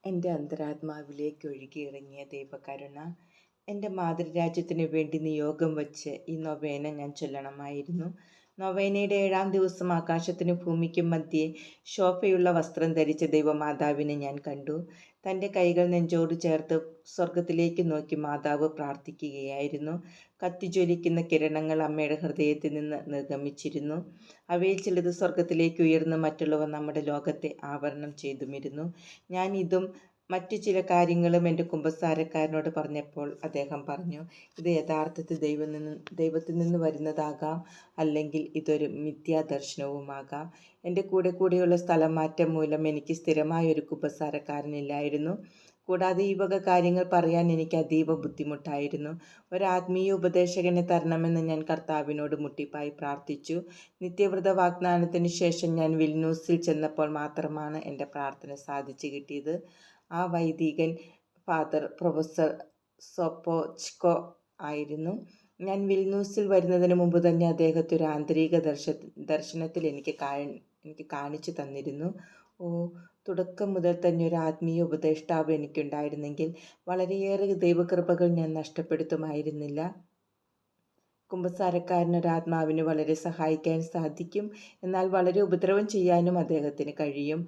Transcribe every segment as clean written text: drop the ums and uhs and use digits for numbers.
എൻ്റെ അന്തരാത്മാവിലേക്ക് ഒഴുകിയിറങ്ങിയ ദൈവകരുണ എൻ്റെ മാതൃരാജ്യത്തിനു വേണ്ടി നിയോഗം വച്ച് ഈ നൊവേന ഞാൻ ചൊല്ലണമായിരുന്നു. നൊവേനയുടെ 7-ാം ദിവസം ആകാശത്തിനും ഭൂമിക്കും മധ്യേ ശോഭയുള്ള വസ്ത്രം ധരിച്ച ദൈവമാതാവിനെ ഞാൻ കണ്ടു. തൻ്റെ കൈകൾ നെഞ്ചോട് ചേർത്ത് സ്വർഗത്തിലേക്ക് നോക്കി മാതാവ് പ്രാർത്ഥിക്കുകയായിരുന്നു. കത്തിജ്വലിക്കുന്ന കിരണങ്ങൾ അമ്മയുടെ ഹൃദയത്തിൽ നിന്ന് നിർഗമിച്ചിരുന്നു. അവയിൽ ചിലത് സ്വർഗത്തിലേക്ക് ഉയർന്ന് മറ്റുള്ളവ നമ്മുടെ ലോകത്തെ ആവരണം ചെയ്തുമിരുന്നു. ഞാൻ ഇതും മറ്റു ചില കാര്യങ്ങളും എൻ്റെ കുമ്പസാരക്കാരനോട് പറഞ്ഞപ്പോൾ അദ്ദേഹം പറഞ്ഞു, ഇത് യഥാർത്ഥത്തിൽ ദൈവത്തിൽ നിന്ന് വരുന്നതാകാം, അല്ലെങ്കിൽ ഇതൊരു മിഥ്യാദർശനവുമാകാം. എൻ്റെ കൂടെയുള്ള സ്ഥലം മാറ്റം മൂലം എനിക്ക് സ്ഥിരമായൊരു കുമ്പസാരക്കാരനില്ലായിരുന്നു. കൂടാതെ ഈ വക കാര്യങ്ങൾ പറയാൻ എനിക്ക് അതീവ ബുദ്ധിമുട്ടായിരുന്നു. ഒരു ആത്മീയ ഉപദേശകനെ തരണമെന്ന് ഞാൻ കർത്താവിനോട് മുട്ടിപ്പായി പ്രാർത്ഥിച്ചു. നിത്യവ്രത വാഗ്ദാനത്തിന് ശേഷം ഞാൻ വിൽനൂസിൽ ചെന്നപ്പോൾ മാത്രമാണ് എൻ്റെ പ്രാർത്ഥന സാധിച്ചു കിട്ടിയത്. ആ വൈദികൻ പ്രൊഫസർ സൊപ്പോച്കോ ആയിരുന്നു. ഞാൻ വിൽനൂസിൽ വരുന്നതിന് മുമ്പ് തന്നെ അദ്ദേഹത്തെ ഒരു ആന്തരിക ദർശനത്തിൽ എനിക്ക് കാണിച്ചു തന്നിരുന്നു. തുടക്കം മുതൽ തന്നെ ഒരു ആത്മീയ ഉപദേഷ്ടാവ് എനിക്കുണ്ടായിരുന്നെങ്കിൽ വളരെയേറെ ദൈവകൃപകൾ ഞാൻ നഷ്ടപ്പെടുത്തുമായിരുന്നില്ല. കുമ്പസാരക്കാരനൊരാത്മാവിന് വളരെ സഹായിക്കാൻ സാധിക്കും, എന്നാൽ വളരെ ഉപദ്രവം ചെയ്യാനും അദ്ദേഹത്തിന് കഴിയും.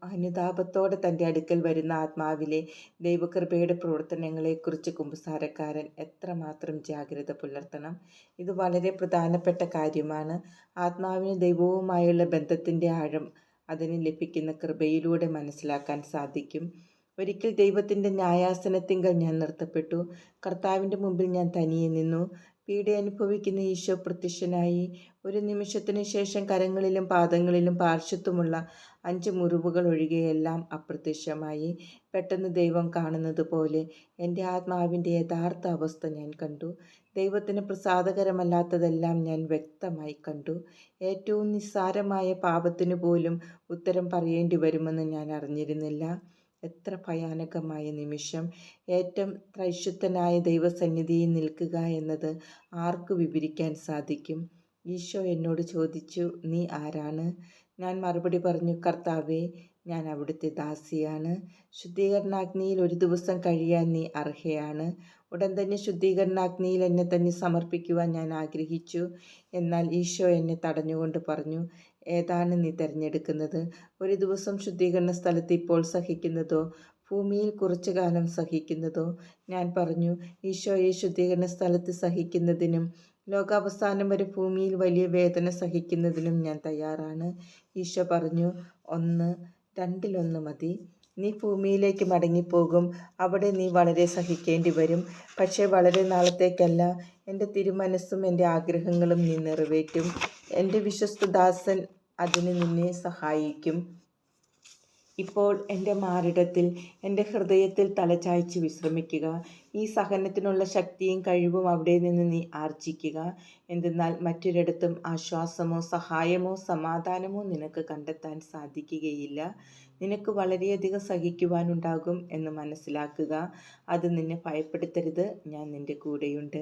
അനുതാപത്തോടെ തൻ്റെ അടുക്കൽ വരുന്ന ആത്മാവിലെ ദൈവകൃപയുടെ പ്രവർത്തനങ്ങളെക്കുറിച്ച് കുമ്പസാരക്കാരൻ എത്രമാത്രം ജാഗ്രത പുലർത്തണം. ഇത് വളരെ പ്രധാനപ്പെട്ട കാര്യമാണ്. ആത്മാവിന് ദൈവവുമായുള്ള ബന്ധത്തിൻ്റെ ആഴം അതിന് ലഭിക്കുന്ന കൃപയിലൂടെ മനസ്സിലാക്കാൻ സാധിക്കും. ഒരിക്കൽ ദൈവത്തിൻ്റെ ന്യായാസനത്തിങ്കൽ ഞാൻ നിർത്തപ്പെട്ടു. കർത്താവിൻ്റെ മുമ്പിൽ ഞാൻ തനിയെ നിന്നു. പീഡ അനുഭവിക്കുന്ന ഈശോ പ്രത്യക്ഷനായി. ഒരു നിമിഷത്തിനു ശേഷം കരങ്ങളിലും പാദങ്ങളിലും പാർശ്വത്വമുള്ള 5 മുറിവുകൾ ഒഴികെയെല്ലാം അപ്രത്യക്ഷമായി. പെട്ടെന്ന് ദൈവം കാണുന്നത് പോലെ എൻ്റെ ആത്മാവിൻ്റെ യഥാർത്ഥ അവസ്ഥ ഞാൻ കണ്ടു. ദൈവത്തിന് പ്രസാദകരമല്ലാത്തതെല്ലാം ഞാൻ വ്യക്തമായി കണ്ടു. ഏറ്റവും നിസ്സാരമായ പാപത്തിനു പോലും ഉത്തരം പറയേണ്ടി വരുമെന്ന് ഞാൻ അറിഞ്ഞിരുന്നില്ല. എത്ര ഭയാനകമായ നിമിഷം! ഏറ്റവും ത്രൈശുദ്ധനായ ദൈവസന്നിധിയിൽ നിൽക്കുക എന്നത് ആർക്ക് വിവരിക്കാൻ സാധിക്കും? ഈശോ എന്നോട് ചോദിച്ചു, നീ ആരാണ്? ഞാൻ മറുപടി പറഞ്ഞു, കർത്താവേ, ഞാൻ അവിടുത്തെ ദാസിയാണ്. ശുദ്ധീകരണാഗ്നിയിൽ 1 ദിവസം കഴിയാൻ നീ അർഹയാണ്. ഉടൻ തന്നെ ശുദ്ധീകരണാഗ്നിയിൽ എന്നെ തന്നെ സമർപ്പിക്കുവാൻ ഞാൻ ആഗ്രഹിച്ചു. എന്നാൽ ഈശോ എന്നെ തടഞ്ഞുകൊണ്ട് പറഞ്ഞു, ഏതാണ് നീ തിരഞ്ഞെടുക്കുന്നത്? 1 ദിവസം ശുദ്ധീകരണ സ്ഥലത്ത് ഇപ്പോൾ സഹിക്കുന്നതോ ഭൂമിയിൽ കുറച്ചു കാലം സഹിക്കുന്നതോ? ഞാൻ പറഞ്ഞു, ഈശോയെ, ശുദ്ധീകരണ സ്ഥലത്ത് സഹിക്കുന്നതിനും ലോകാവസാനം വരെ ഭൂമിയിൽ വലിയ വേദന സഹിക്കുന്നതിനും ഞാൻ തയ്യാറാണ്. ഈശോ പറഞ്ഞു, 2-ൽ-1 മതി. നീ ഭൂമിയിലേക്ക് മടങ്ങിപ്പോകും. അവിടെ നീ വളരെ സഹിക്കേണ്ടി വരും. പക്ഷേ വളരെ നാളത്തേക്കല്ല. എൻ്റെ തിരുമനസ്സും എൻ്റെ ആഗ്രഹങ്ങളും നീ നിറവേറ്റും. എൻ്റെ വിശ്വസ്തദാസൻ അതിന് നിന്നെ സഹായിക്കും. ഇപ്പോൾ എൻ്റെ മാറിടത്തിൽ, എൻ്റെ ഹൃദയത്തിൽ തലചായ്ച്ച് വിശ്രമിക്കുക. ഈ സഹനത്തിനുള്ള ശക്തിയും കഴിവും അവിടെ നിന്ന് നീ ആർജിക്കുക. എന്തെന്നാൽ മറ്റൊരിടത്തും ആശ്വാസമോ സഹായമോ സമാധാനമോ നിനക്ക് കണ്ടെത്താൻ സാധിക്കുകയില്ല. നിനക്ക് വളരെയധികം സഹിക്കുവാനുണ്ടാകും എന്ന് മനസ്സിലാക്കുക. അത് നിന്നെ ഭയപ്പെടുത്തരുത്. ഞാൻ നിൻ്റെ കൂടെയുണ്ട്.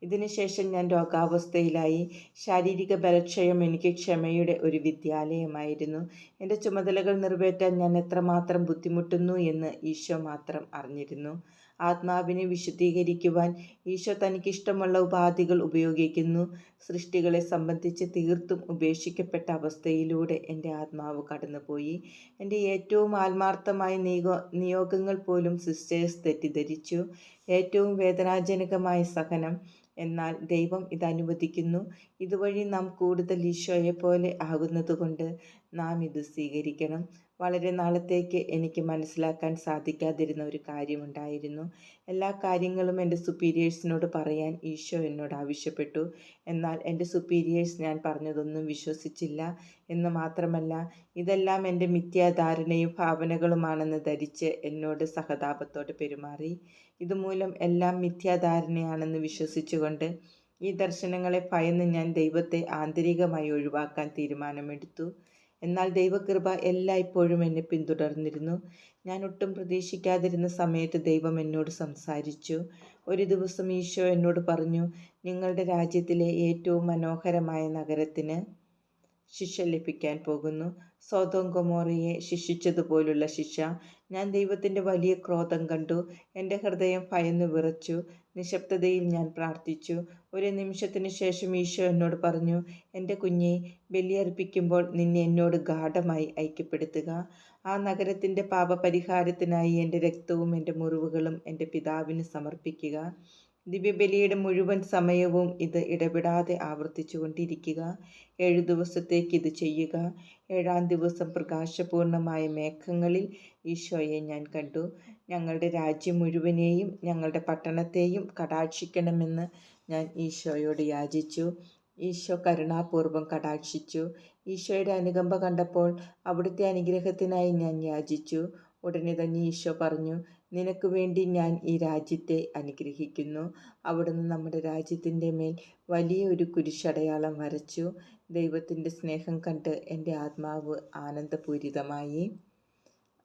ഇതിനുശേഷം ഞാൻ രോഗാവസ്ഥയിലായി. ശാരീരിക ബലക്ഷയം എനിക്ക് ക്ഷമയുടെ ഒരു വിദ്യാലയമായിരുന്നു. എൻ്റെ ചുമതലകൾ നിറവേറ്റാൻ ഞാൻ എത്രമാത്രം ബുദ്ധിമുട്ടുന്നു എന്ന് ഈശോ മാത്രം അറിഞ്ഞിരുന്നു. ആത്മാവിനെ വിശുദ്ധീകരിക്കുവാൻ ഈശോ തനിക്കിഷ്ടമുള്ള ഉപാധികൾ ഉപയോഗിക്കുന്നു. സൃഷ്ടികളെ സംബന്ധിച്ച് തീർത്തും ഉപേക്ഷിക്കപ്പെട്ട അവസ്ഥയിലൂടെ എൻ്റെ ആത്മാവ് കടന്നുപോയി. എൻ്റെ ഏറ്റവും ആത്മാർത്ഥമായ നിയോഗങ്ങൾ പോലും സിസ്റ്റേഴ്സ് തെറ്റിദ്ധരിച്ചു. ഏറ്റവും വേദനാജനകമായ സഹനം. എന്നാൽ ദൈവം ഇത് അനുവദിക്കുന്നു. ഇതുവഴി നാം കൂടുതൽ ഈശോയെ പോലെ ആകുന്നതുകൊണ്ട് നാം ഇത് സ്വീകരിക്കണം. വളരെ നാളത്തേക്ക് എനിക്ക് മനസ്സിലാക്കാൻ സാധിക്കാതിരുന്ന ഒരു കാര്യമുണ്ടായിരുന്നു. എല്ലാ കാര്യങ്ങളും എൻ്റെ സുപ്പീരിയേഴ്സിനോട് പറയാൻ ഈശോ എന്നോട് ആവശ്യപ്പെട്ടു. എന്നാൽ എൻ്റെ സുപ്പീരിയേഴ്സ് ഞാൻ പറഞ്ഞതൊന്നും വിശ്വസിച്ചില്ല എന്ന് മാത്രമല്ല, ഇതെല്ലാം എൻ്റെ മിഥ്യാധാരണയും ഭാവനകളുമാണെന്ന് ധരിച്ച് എന്നോട് സഹതാപത്തോടെ പെരുമാറി. ഇതുമൂലം എല്ലാം മിഥ്യാധാരണയാണെന്ന് വിശ്വസിച്ചുകൊണ്ട് ഈ ദർശനങ്ങളെ ഭയന്ന് ഞാൻ ദൈവത്തെ ആന്തരികമായി ഒഴിവാക്കാൻ തീരുമാനമെടുത്തു. എന്നാൽ ദൈവകൃപ എല്ലായ്പ്പോഴും എന്നെ പിന്തുടർന്നിരുന്നു. ഞാൻ ഒട്ടും പ്രതീക്ഷിക്കാതിരുന്ന സമയത്ത് ദൈവം എന്നോട് സംസാരിച്ചു. ഒരു ദിവസം ഈശോ എന്നോട് പറഞ്ഞു, നിങ്ങളുടെ രാജ്യത്തിലെ ഏറ്റവും മനോഹരമായ നഗരത്തിന് ശിക്ഷ ലഭിക്കാൻ പോകുന്നു. സൊദോം ഗൊമോറയെ ശിക്ഷിച്ചതുപോലുള്ള ശിക്ഷ. ഞാൻ ദൈവത്തിൻ്റെ വലിയ ക്രോധം കണ്ടു. എൻ്റെ ഹൃദയം ഭയന്നു വിറച്ചു. നിശബ്ദതയിൽ ഞാൻ പ്രാർത്ഥിച്ചു. ഒരു നിമിഷത്തിനു ശേഷം ഈശോ എന്നോട് പറഞ്ഞു, എൻ്റെ കുഞ്ഞെ, ബലിയർപ്പിക്കുമ്പോൾ നിന്നെ എന്നോട് ഗാഢമായി ഐക്യപ്പെടുത്തുക. ആ നഗരത്തിൻ്റെ പാപപരിഹാരത്തിനായി എൻ്റെ രക്തവും എൻ്റെ മുറിവുകളും എൻ്റെ പിതാവിന് സമർപ്പിക്കുക. ദിവ്യബലിയുടെ മുഴുവൻ സമയവും ഇത് ഇടപെടാതെ ആവർത്തിച്ചു കൊണ്ടിരിക്കുക. 7 ദിവസത്തേക്ക് ഇത് ചെയ്യുക. 7-ാം ദിവസം പ്രകാശപൂർണമായ മേഘങ്ങളിൽ ഈശോയെ ഞാൻ കണ്ടു. ഞങ്ങളുടെ രാജ്യം മുഴുവനെയും ഞങ്ങളുടെ പട്ടണത്തെയും കടാക്ഷിക്കണമെന്ന് ഞാൻ ഈശോയോട് യാചിച്ചു. ഈശോ കരുണാപൂർവ്വം കടാക്ഷിച്ചു. ഈശോയുടെ അനുകമ്പ കണ്ടപ്പോൾ അവിടുത്തെ അനുഗ്രഹത്തിനായി ഞാൻ യാചിച്ചു. ഉടനെ തന്നെ ഈശോ പറഞ്ഞു, നിനക്ക് വേണ്ടി ഞാൻ ഈ രാജ്യത്തെ അനുഗ്രഹിക്കുന്നു. അവിടുന്ന് നമ്മുടെ രാജ്യത്തിൻ്റെ മേൽ വലിയ ഒരു കുരിശടയാളം വരച്ചു. ദൈവത്തിൻ്റെ സ്നേഹം കണ്ട് എൻ്റെ ആത്മാവ് ആനന്ദപൂരിതമായി.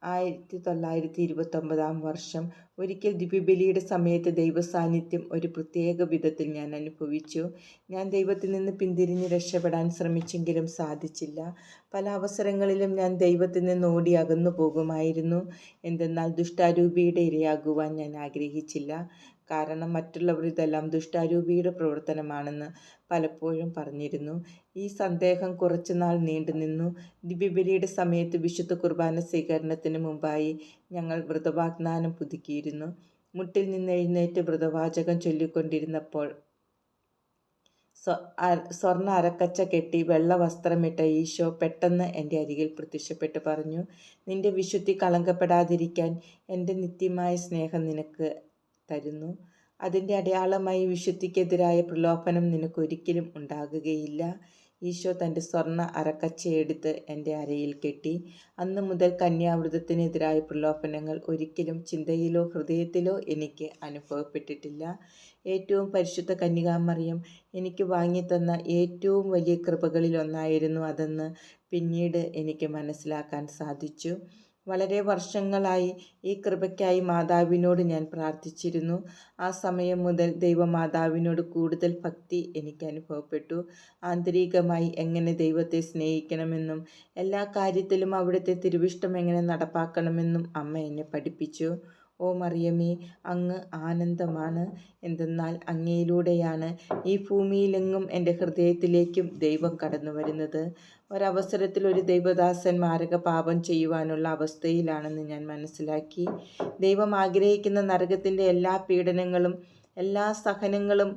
1929 വർഷം ഒരിക്കൽ ദിവ്യബലിയുടെ സമയത്ത് ദൈവസാന്നിധ്യം ഒരു പ്രത്യേക വിധത്തിൽ ഞാൻ അനുഭവിച്ചു. ഞാൻ ദൈവത്തിൽ നിന്ന് പിന്തിരിഞ്ഞ് രക്ഷപ്പെടാൻ ശ്രമിച്ചെങ്കിലും സാധിച്ചില്ല. പല അവസരങ്ങളിലും ഞാൻ ദൈവത്തിൽ നിന്ന് ഓടി അകന്നു പോകുമായിരുന്നു. എന്തെന്നാൽ ദുഷ്ടാരൂപിയുടെ ഇരയാകുവാൻ ഞാൻ ആഗ്രഹിച്ചില്ല. കാരണം മറ്റുള്ളവർ ഇതെല്ലാം ദുഷ്ടാരൂപിയുടെ പ്രവർത്തനമാണെന്ന് പലപ്പോഴും പറഞ്ഞിരുന്നു. ഈ സന്ദേഹം കുറച്ചുനാൾ നീണ്ടുനിന്നു. ദിവ്യബലിയുടെ സമയത്ത് വിശുദ്ധ കുർബാന സ്വീകരണത്തിന് മുമ്പായി ഞങ്ങൾ വ്രതവാഗ്ദാനം പുതുക്കിയിരുന്നു. മുട്ടിൽ നിന്ന് എഴുന്നേറ്റ് വ്രതവാചകം ചൊല്ലിക്കൊണ്ടിരുന്നപ്പോൾ സ്വർണ്ണ അരക്കച്ച കെട്ടി വെള്ള വസ്ത്രമിട്ട ഈശോ പെട്ടെന്ന് എൻ്റെ അരികിൽ പ്രത്യക്ഷപ്പെട്ട് പറഞ്ഞു, നിന്റെ വിശുദ്ധി കളങ്കപ്പെടാതിരിക്കാൻ എൻ്റെ നിത്യമായ സ്നേഹം നിനക്ക് തരുന്നു. അതിൻ്റെ അടയാളമായി വിശുദ്ധിക്കെതിരായ പ്രലോഭനം നിനക്കൊരിക്കലും ഉണ്ടാകുകയില്ല. ഈശോ തൻ്റെ സ്വർണ്ണ അരക്കച്ചയെടുത്ത് എൻ്റെ അരയിൽ കെട്ടി. അന്ന് മുതൽ കന്യാവ്രതത്തിനെതിരായ പ്രലോഭനങ്ങൾ ഒരിക്കലും ചിന്തയിലോ ഹൃദയത്തിലോ എനിക്ക് അനുഭവപ്പെട്ടിട്ടില്ല. ഏറ്റവും പരിശുദ്ധ കന്യകാമറിയം എനിക്ക് വാങ്ങിത്തന്ന ഏറ്റവും വലിയ കൃപകളിലൊന്നായിരുന്നു അതെന്ന് പിന്നീട് എനിക്ക് മനസ്സിലാക്കാൻ സാധിച്ചു. വളരെ വർഷങ്ങളായി ഈ കൃപയ്ക്കായി മാതാവിനോട് ഞാൻ പ്രാർത്ഥിച്ചിരുന്നു. ആ സമയം മുതൽ ദൈവമാതാവിനോട് കൂടുതൽ ഭക്തി എനിക്ക് അനുഭവപ്പെട്ടു. ആന്തരികമായി എങ്ങനെ ദൈവത്തെ സ്നേഹിക്കണമെന്നും എല്ലാ കാര്യത്തിലും അവിടുത്തെ തിരുവിഷ്ടം എങ്ങനെ നടപ്പാക്കണമെന്നും അമ്മ എന്നെ പഠിപ്പിച്ചു. ഓ മറിയമേ, അങ്ങ് ആനന്ദമാണ്. എന്തെന്നാൽ അങ്ങയിലൂടെയാണ് ഈ ഭൂമിയിലെങ്ങും എൻ്റെ ഹൃദയത്തിലേക്കും ദൈവം കടന്നു വരുന്നത്. ഒരവസരത്തിൽ ഒരു ദൈവദാസൻ മാരക പാപം ചെയ്യുവാനുള്ള അവസ്ഥയിലാണെന്ന് ഞാൻ മനസ്സിലാക്കി. ദൈവം ആഗ്രഹിക്കുന്ന നരകത്തിൻ്റെ എല്ലാ പീഡനങ്ങളും എല്ലാ സഹനങ്ങളും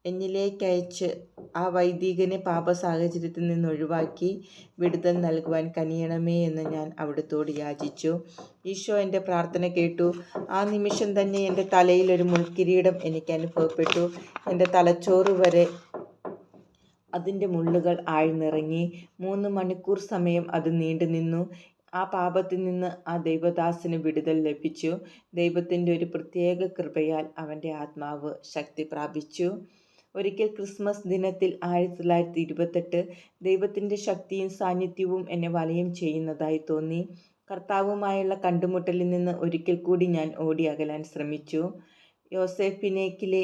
എന്നിലേക്കയച്ച് ആ വൈദികനെ പാപ സാഹചര്യത്തിൽ നിന്ന് ഒഴിവാക്കി വിടുതൽ നൽകുവാൻ കനിയണമേ എന്ന് ഞാൻ അവിടുത്തോട് യാചിച്ചു. ഈശോ എൻ്റെ പ്രാർത്ഥന കേട്ടു. ആ നിമിഷം തന്നെ എൻ്റെ തലയിൽ ഒരു മുൾക്കിരീടം എനിക്ക് അനുഭവപ്പെട്ടു. എൻ്റെ തലച്ചോറ് വരെ അതിൻ്റെ മുള്ളുകൾ ആഴ്ന്നിറങ്ങി. 3 മണിക്കൂർ സമയം അത് നീണ്ടു നിന്നു. ആ പാപത്തിൽ നിന്ന് ആ ദൈവദാസന് വിടുതൽ ലഭിച്ചു. ദൈവത്തിൻ്റെ ഒരു പ്രത്യേക കൃപയാൽ അവൻ്റെ ആത്മാവ് ശക്തി പ്രാപിച്ചു. ഒരിക്കൽ ക്രിസ്മസ് ദിനത്തിൽ 1928 ദൈവത്തിൻ്റെ ശക്തിയും സാന്നിധ്യവും എന്നെ വലയം ചെയ്യുന്നതായി തോന്നി. കർത്താവുമായുള്ള കണ്ടുമുട്ടലിൽ നിന്ന് ഒരിക്കൽ കൂടി ഞാൻ ഓടി അകലാൻ ശ്രമിച്ചു. യോസേഫിനേക്കിലെ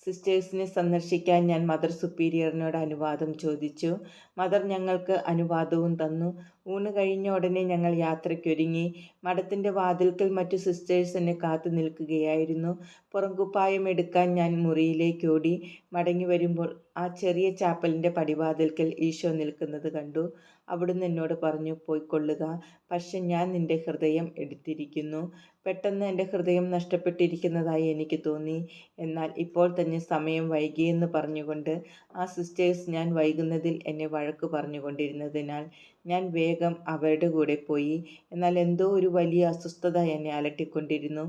സിസ്റ്റേഴ്സിനെ സന്ദർശിക്കാൻ ഞാൻ മദർ സുപ്പീരിയറിനോട് അനുവാദം ചോദിച്ചു. മദർ ഞങ്ങൾക്ക് അനുവാദവും തന്നു. ഊണ് കഴിഞ്ഞ ഉടനെ ഞങ്ങൾ യാത്രയ്ക്കൊരുങ്ങി. മഠത്തിൻ്റെ വാതിൽക്കൽ മറ്റു സിസ്റ്റേഴ്സ് എന്നെ കാത്തു നിൽക്കുകയായിരുന്നു. പുറംകുപ്പായം എടുക്കാൻ ഞാൻ മുറിയിലേക്ക് ഓടി. മടങ്ങി വരുമ്പോൾ ആ ചെറിയ ചാപ്പലിൻ്റെ പടിവാതിൽക്കൽ ഈശോ നിൽക്കുന്നത് കണ്ടു. അവിടുന്ന് എന്നോട് പറഞ്ഞു, പോയിക്കൊള്ളുക, പക്ഷെ ഞാൻ നിന്റെ ഹൃദയം എടുത്തിരിക്കുന്നു. പെട്ടെന്ന് എൻ്റെ ഹൃദയം നഷ്ടപ്പെട്ടിരിക്കുന്നതായി എനിക്ക് തോന്നി. എന്നാൽ ഇപ്പോൾ തന്നെ സമയം വൈകിയെന്ന് പറഞ്ഞുകൊണ്ട് ആ സിസ്റ്റേഴ്സ് ഞാൻ വൈകുന്നതിൽ എന്നെ വഴക്ക് പറഞ്ഞുകൊണ്ടിരുന്നതിനാൽ ഞാൻ വേഗം അവരുടെ കൂടെ പോയി. എന്നാൽ എന്തോ ഒരു വലിയ അസ്വസ്ഥത എന്നെ അലട്ടിക്കൊണ്ടിരുന്നു.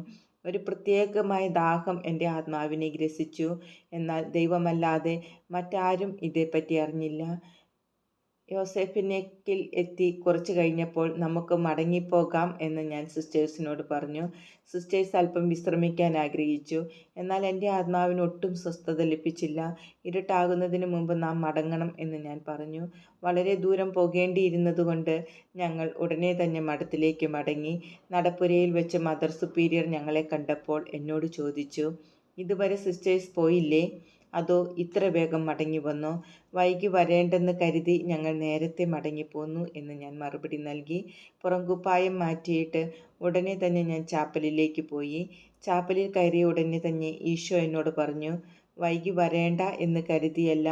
ഒരു പ്രത്യേകമായ ദാഹം എൻ്റെ ആത്മാവിനെ ഗ്രസിച്ചു. എന്നാൽ ദൈവമല്ലാതെ മറ്റാരും ഇതേപ്പറ്റി അറിഞ്ഞില്ല. യോസേഫിനേക്കിൽ എത്തി കുറച്ച് കഴിഞ്ഞപ്പോൾ നമുക്ക് മടങ്ങിപ്പോകാം എന്ന് ഞാൻ സിസ്റ്റേഴ്സിനോട് പറഞ്ഞു. സിസ്റ്റേഴ്സ് അല്പം വിശ്രമിക്കാൻ ആഗ്രഹിച്ചു. എന്നാൽ എൻ്റെ ആത്മാവിന് ഒട്ടും സ്വസ്ഥത ലഭിച്ചില്ല. ഇരുട്ടാകുന്നതിന് മുമ്പ് നാം മടങ്ങണം എന്ന് ഞാൻ പറഞ്ഞു. വളരെ ദൂരം പോകേണ്ടിയിരുന്നതുകൊണ്ട് ഞങ്ങൾ ഉടനെ തന്നെ മഠത്തിലേക്ക് മടങ്ങി. നടപ്പുരയിൽ വെച്ച് മദർ സുപ്പീരിയർ ഞങ്ങളെ കണ്ടപ്പോൾ എന്നോട് ചോദിച്ചു, ഇതുവരെ സിസ്റ്റേഴ്സ് പോയില്ലേ? അതോ ഇത്ര വേഗം മടങ്ങി വന്നോ? വൈകി വരേണ്ടെന്ന് കരുതി ഞങ്ങൾ നേരത്തെ മടങ്ങിപ്പോന്നു എന്ന് ഞാൻ മറുപടി നൽകി. പുറംകുപ്പായം മാറ്റിയിട്ട് ഉടനെ തന്നെ ഞാൻ ചാപ്പലിലേക്ക് പോയി. ചാപ്പലിൽ കയറിയ ഉടനെ തന്നെ ഈശോ എന്നോട് പറഞ്ഞു, വൈകി വരേണ്ട എന്ന് കരുതിയല്ല,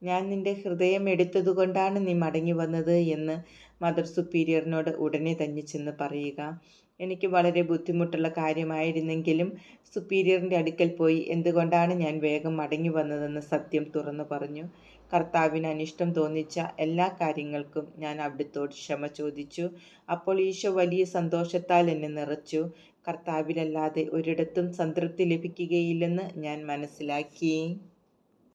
ഞാൻ നിന്റെ ഹൃദയം എടുത്തതുകൊണ്ടാണ് നീ മടങ്ങി വന്നത് എന്ന് മദർ സുപ്പീരിയറിനോട് ഉടനെ തന്നെ ചെന്ന് പറയുക. എനിക്ക് വളരെ ബുദ്ധിമുട്ടുള്ള കാര്യമായിരുന്നെങ്കിലും സുപ്പീരിയറിൻ്റെ അടുക്കൽ പോയി എന്തുകൊണ്ടാണ് ഞാൻ വേഗം മടങ്ങി വന്നതെന്ന് സത്യം തുറന്നു പറഞ്ഞു. കർത്താവിന് അനിഷ്ടം തോന്നിച്ച എല്ലാ കാര്യങ്ങൾക്കും ഞാൻ അവിടുത്തോട് ക്ഷമ ചോദിച്ചു. അപ്പോൾ ഈശോ വലിയ സന്തോഷത്താൽ എന്നെ നിറച്ചു. കർത്താവിലല്ലാതെ ഒരിടത്തും സംതൃപ്തി ലഭിക്കുകയില്ലെന്ന് ഞാൻ മനസ്സിലാക്കി.